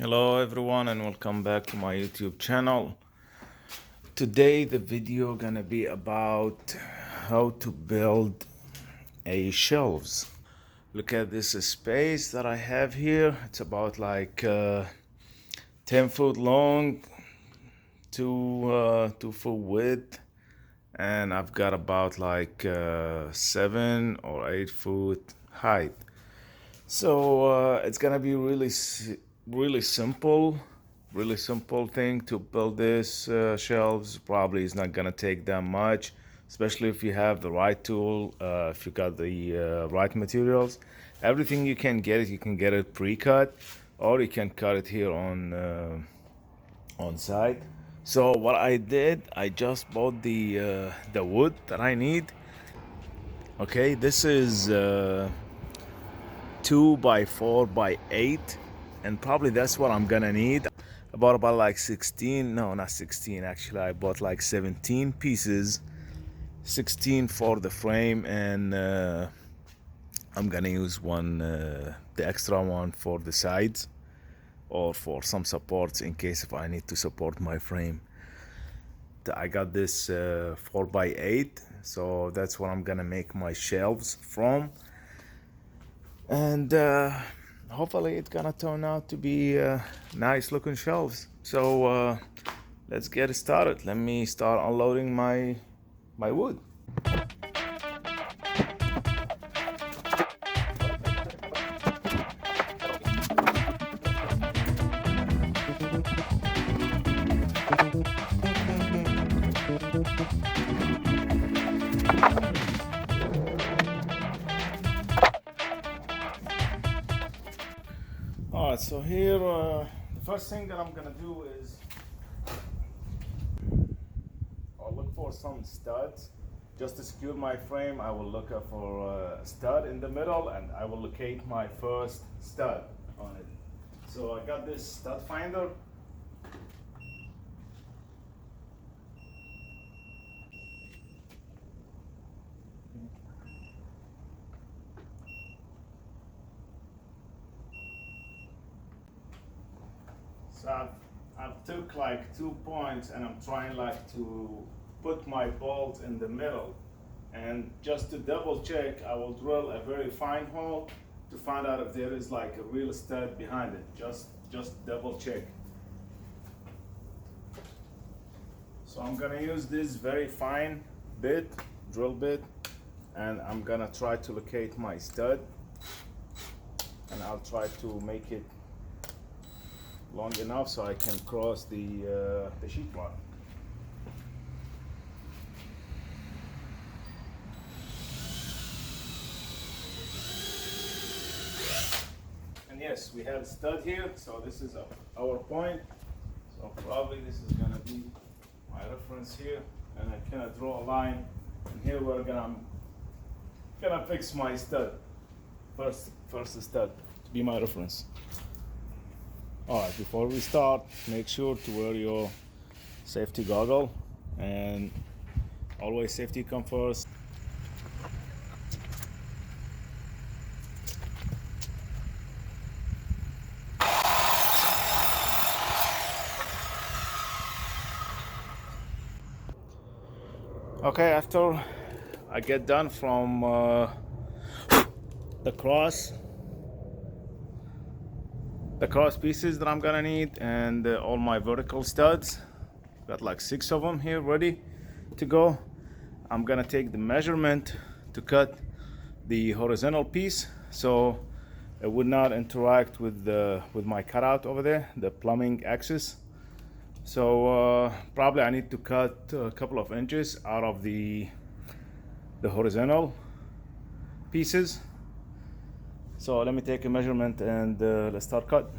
Hello everyone and welcome back to my YouTube channel. Today the video gonna be about how to build a shelves. Look at this space that I have here. It's about like 10 foot long, 2 foot width, and I've got about like 7 or 8 foot height. So it's gonna be really simple thing to build this shelves. Probably is not gonna take that much, especially if you have the right tool, if you got the right materials. Everything you can get it pre-cut, or you can cut it here on site. So what I did, I just bought the wood that I need. Okay, this is 2 by 4 by 8, and probably that's what I'm gonna need. About like 16, no, not 16 actually. I bought like 17 pieces, 16 for the frame, and I'm gonna use the extra one for the sides or for some supports in case if I need to support my frame. I got this 4 by 8, so that's what I'm gonna make my shelves from. And hopefully it's gonna turn out to be nice looking shelves. So let's get started. Let me start unloading my wood. Alright, so here the first thing that I'm gonna do is I'll look for some studs. Just to secure my frame, I will look for a stud in the middle, and I will locate my first stud on it. So I got this stud finder. So I've took like 2 points, and I'm trying like to put my bolt in the middle. And just to double check, I will drill a very fine hole to find out if there is like a real stud behind it. Just double check. So I'm gonna use this very fine drill bit, and I'm gonna try to locate my stud, and I'll try to make it long enough so I can cross the sheetrock. And yes, we have a stud here, so this is our point. So probably this is gonna be my reference here, and I kind of draw a line, and here we're gonna fix my stud. First stud to be my reference. Alright, before we start, make sure to wear your safety goggle, and always safety come first. Okay, after I get done from the cross pieces that I'm gonna need, and all my vertical studs, got like 6 of them here ready to go. I'm gonna take the measurement to cut the horizontal piece so it would not interact with my cutout over there, the plumbing axis. So probably I need to cut a couple of inches out of the horizontal pieces. So let me take a measurement, and let's start cut.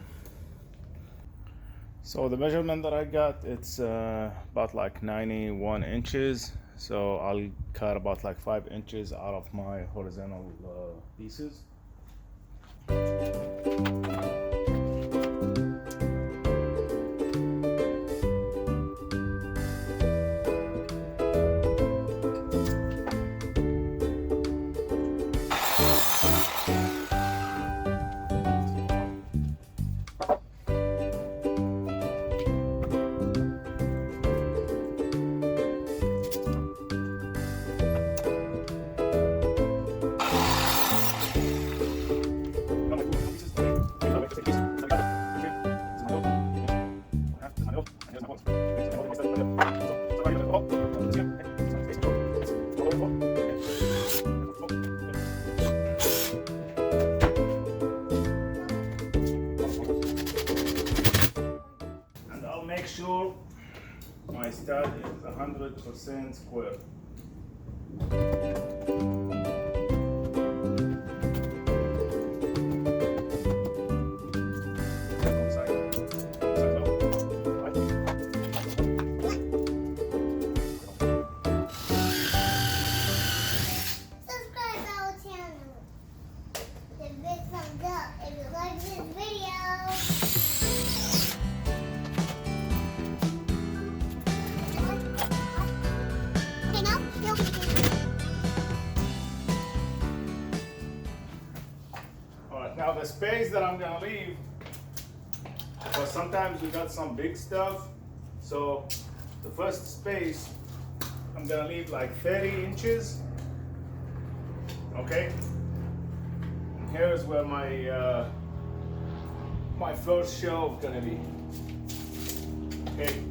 So the measurement that I got, it's about like 91 inches. So I'll cut about like 5 inches out of my horizontal pieces. stud is 100% square. Now the space that I'm gonna leave, because sometimes we got some big stuff, so the first space I'm gonna leave like 30 inches. Okay, and here's where my my first shelf gonna be. Okay.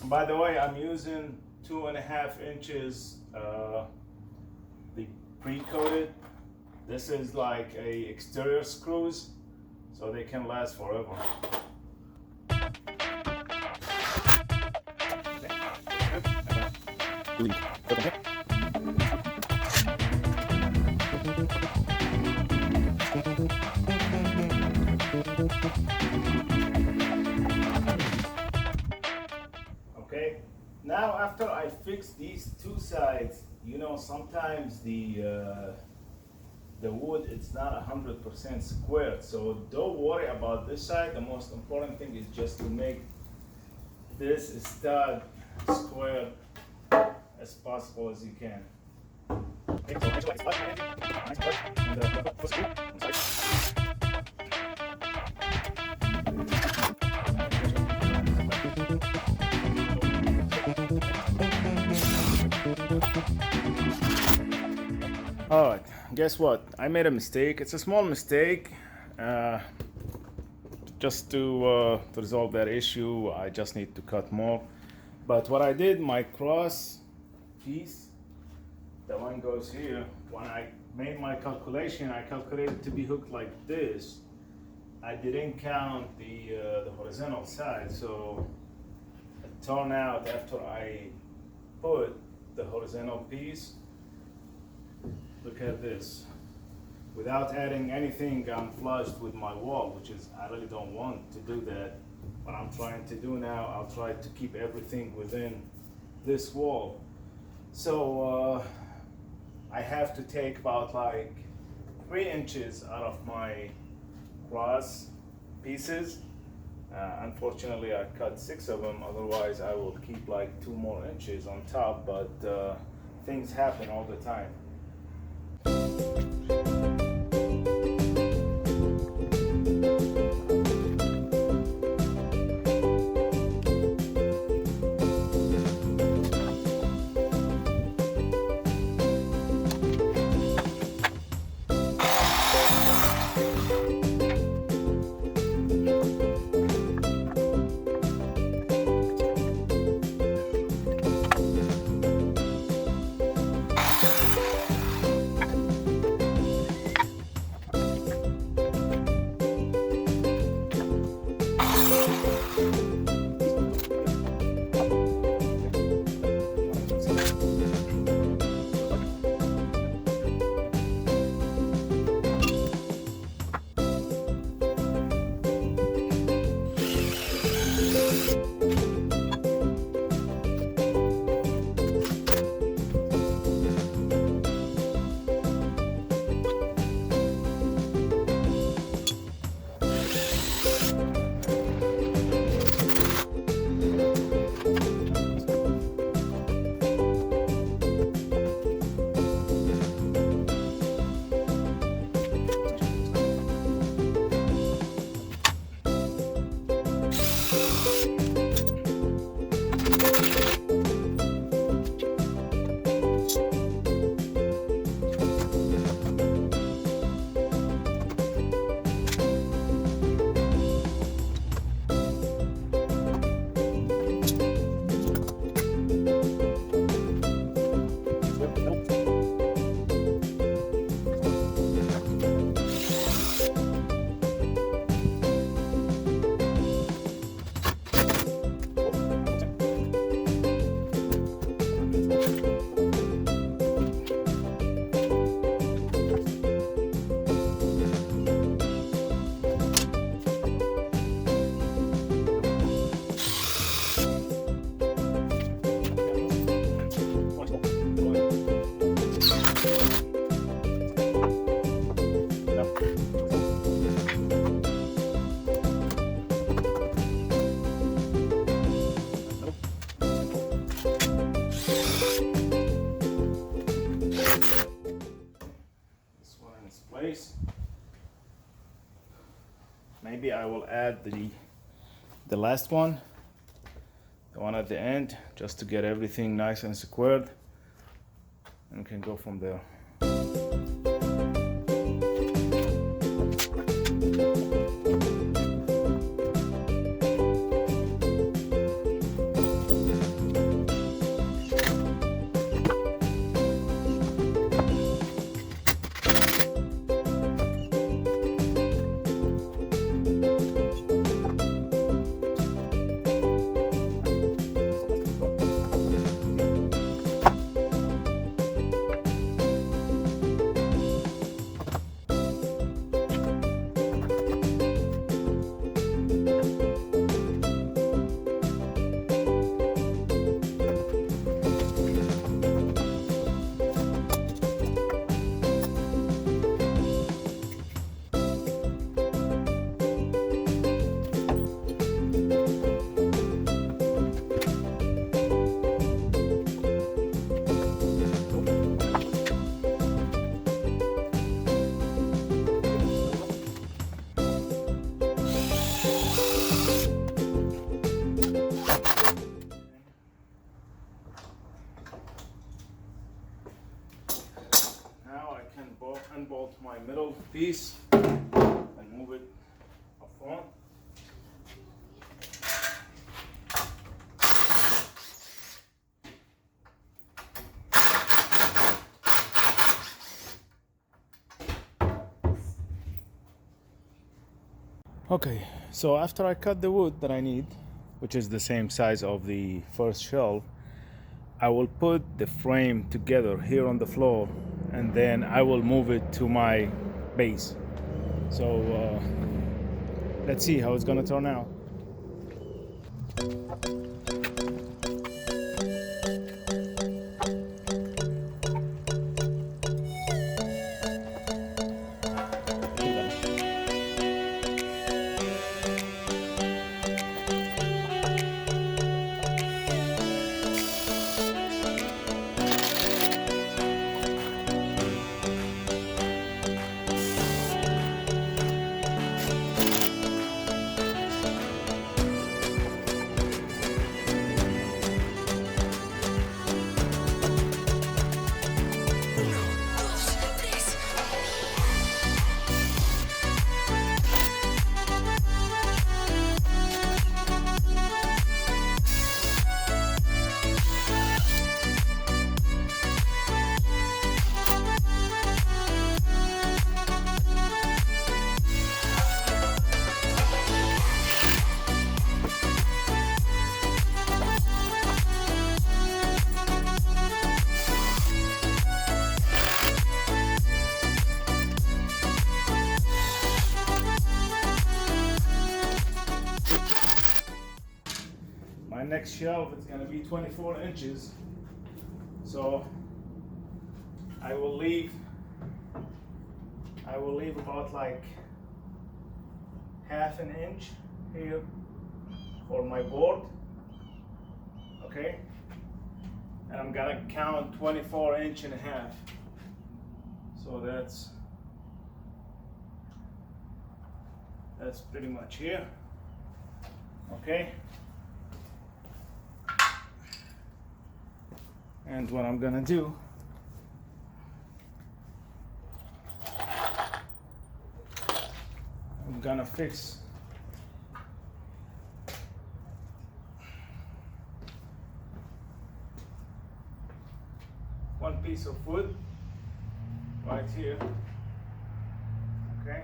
By the way, I'm using 2.5 inches, the pre-coated. This is like a exterior screws, so they can last forever. Okay, now after I fix these two sides, you know, sometimes the wood, it's not 100% squared, so don't worry about this side. The most important thing is just to make this stud square as possible as you can. Okay, so make sure it's flat and the screw inside. Alright, guess what? I made a mistake. It's a small mistake. Just to resolve that issue, I just need to cut more. But what I did, my cross piece, the one goes here. When I made my calculation, I calculated to be hooked like this. I didn't count the horizontal side, so it turned out after I put the horizontal piece. Look at this. Without adding anything, I'm flushed with my wall, which is, I really don't want to do that. What I'm trying to do now, I'll try to keep everything within this wall. So I have to take about like 3 inches out of my cross pieces. Unfortunately, I cut 6 of them, otherwise I will keep like 2 more inches on top, but things happen all the time. I will add the last one, the one at the end, just to get everything nice and squared, and we can go from there. Unbolt my middle piece and move it up front. Okay, so after I cut the wood that I need, which is the same size of the first shelf, I will put the frame together here on the floor, and then I will move it to my base. So let's see how it's gonna turn out. My next shelf is going to be 24 inches, so I will leave about like half an inch here for my board, okay, and I'm gonna count 24 inch and a half, so that's pretty much here, okay. And what I'm gonna do, I'm gonna fix one piece of wood right here, okay.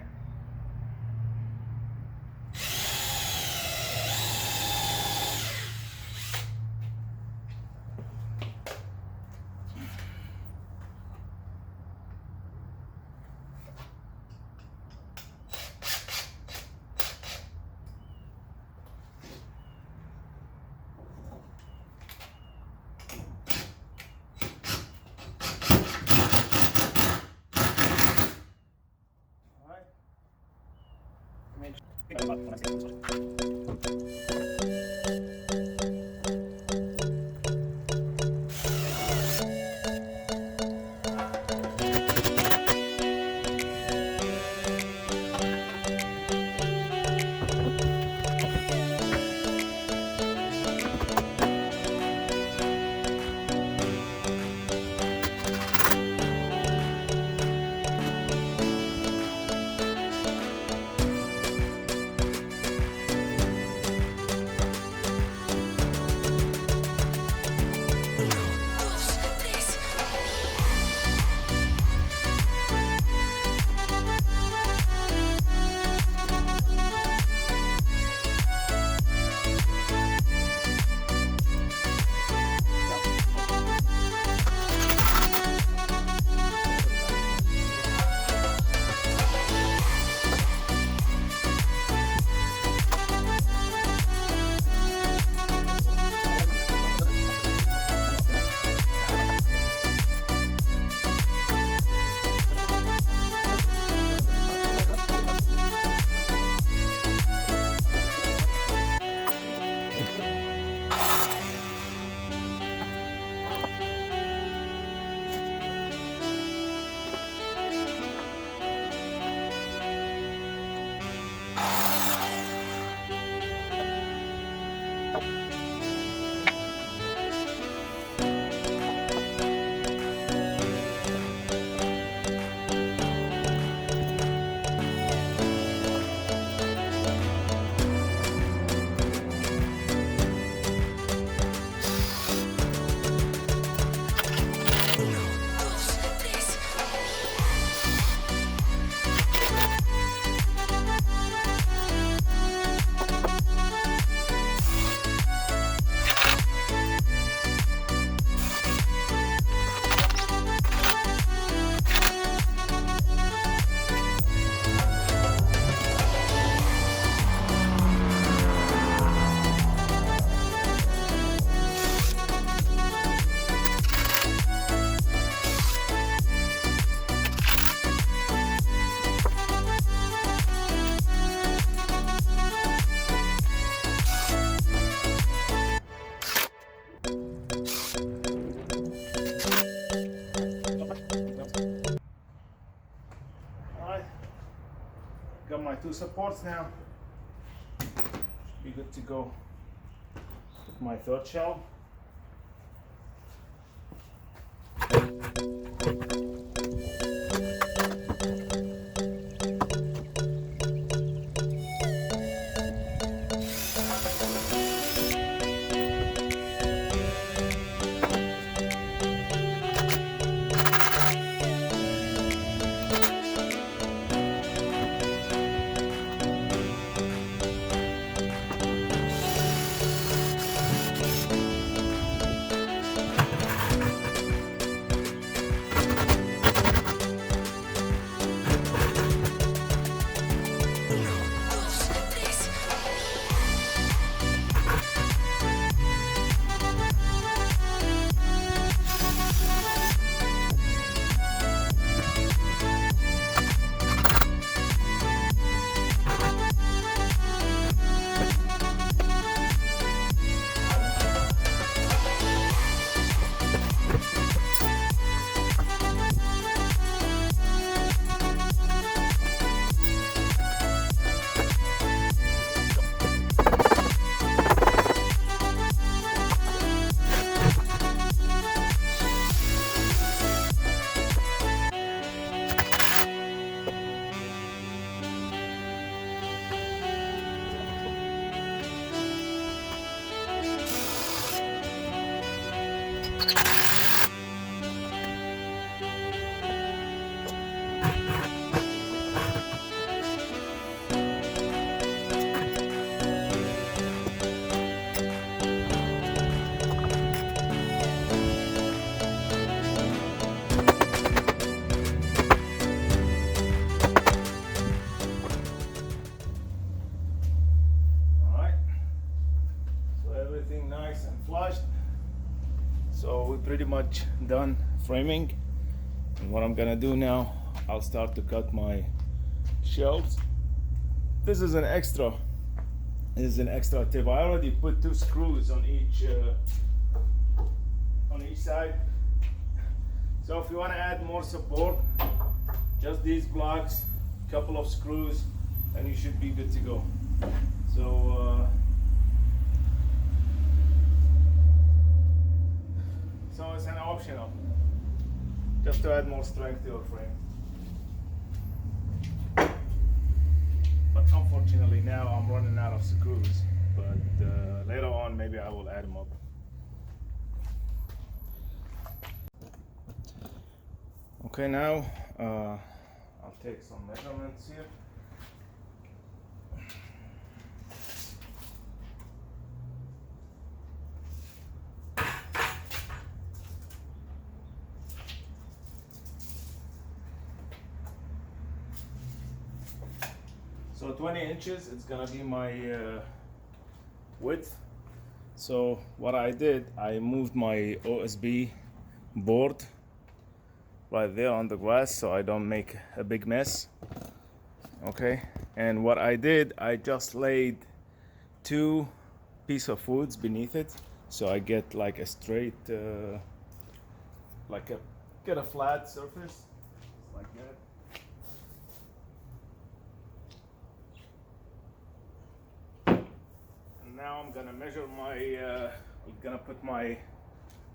Alright, got my 2 supports now. Should be good to go with my 3rd shell. Nice and flushed. So we're pretty much done framing, and what I'm gonna do now, I'll start to cut my shelves. This is an extra tip. I already put 2 screws on each side. So if you want to add more support, just these blocks, couple of screws, and you should be good to go. So it's an optional, just to add more strength to your frame. But unfortunately now I'm running out of screws, but later on maybe I will add them up. Okay, now I'll take some measurements here. So 20 inches, it's gonna be my width. So what I did, I moved my OSB board right there on the grass so I don't make a big mess. Okay, and what I did, I just laid 2 pieces of woods beneath it, so I get like a straight, get a flat surface like that. now I'm gonna measure my, I'm gonna put my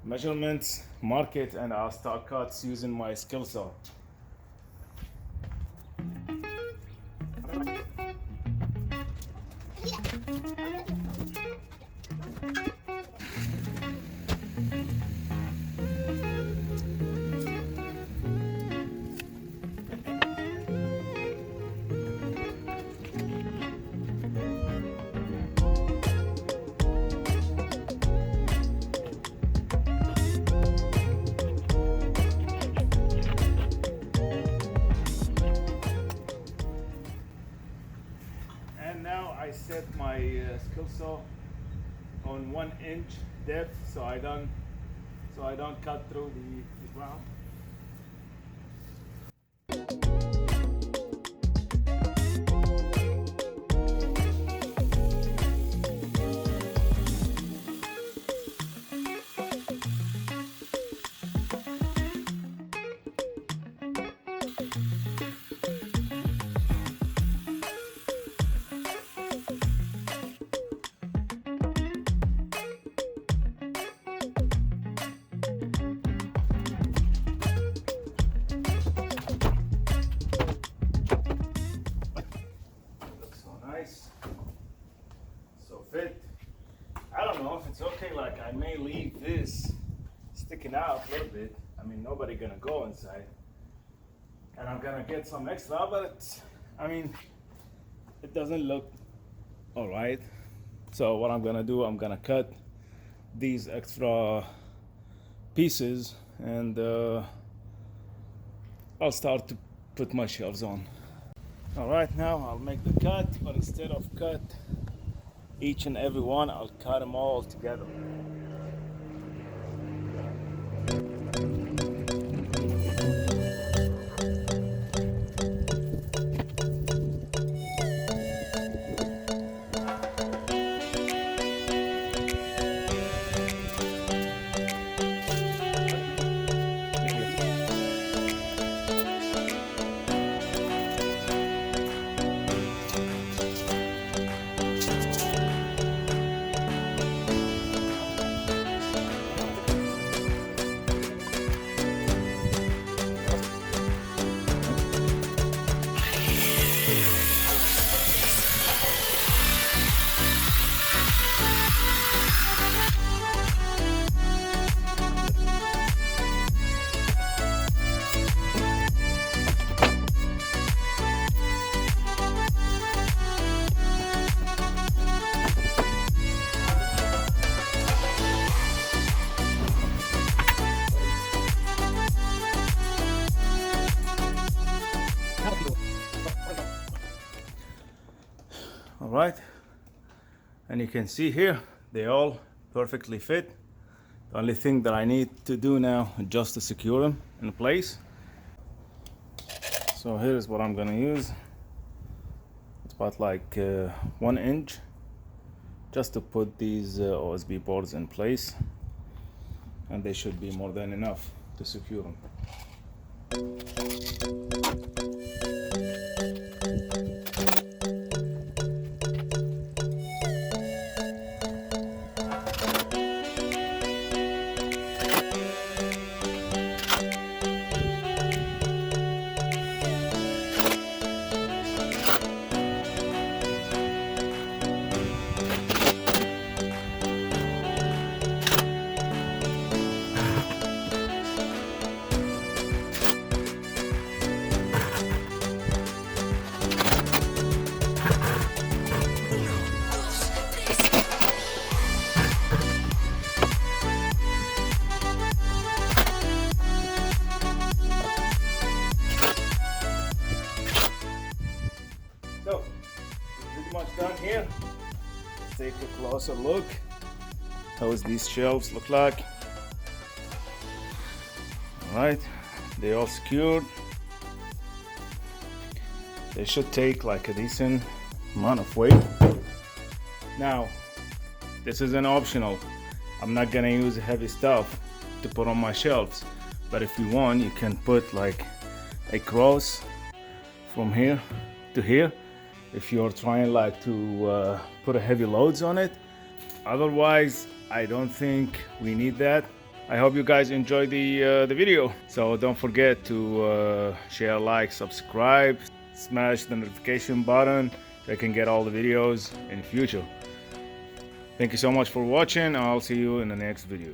measurements, mark it, and I'll start cuts using my skill saw. And now I set my skill saw on 1 inch depth, so I don't cut through the ground. So fit. I don't know if it's okay, like I may leave this sticking out a little bit. I mean, nobody gonna go inside. And I'm gonna get some extra, but I mean, it doesn't look all right. So what I'm gonna do, I'm gonna cut these extra pieces and I'll start to put my shelves on. All right, now I'll make the cut, but instead of cut each and every one, I'll cut them all together. All right, and you can see here they all perfectly fit. The only thing that I need to do now is just to secure them in place. So here's what I'm gonna use. It's about like 1 inch just to put these OSB boards in place, and they should be more than enough to secure them. So, pretty much done here. Let's take a closer look. How these shelves look like. Alright, they all secured. They should take like a decent amount of weight. Now, this is an optional. I'm not gonna use heavy stuff to put on my shelves, but if you want, you can put like a cross from here to here. If you're trying like to put a heavy loads on it, Otherwise, I don't think we need that. I hope you guys enjoyed the video. So don't forget to share, like, subscribe, smash the notification button so I can get all the videos in the future. Thank you so much for watching. I'll see you in the next video.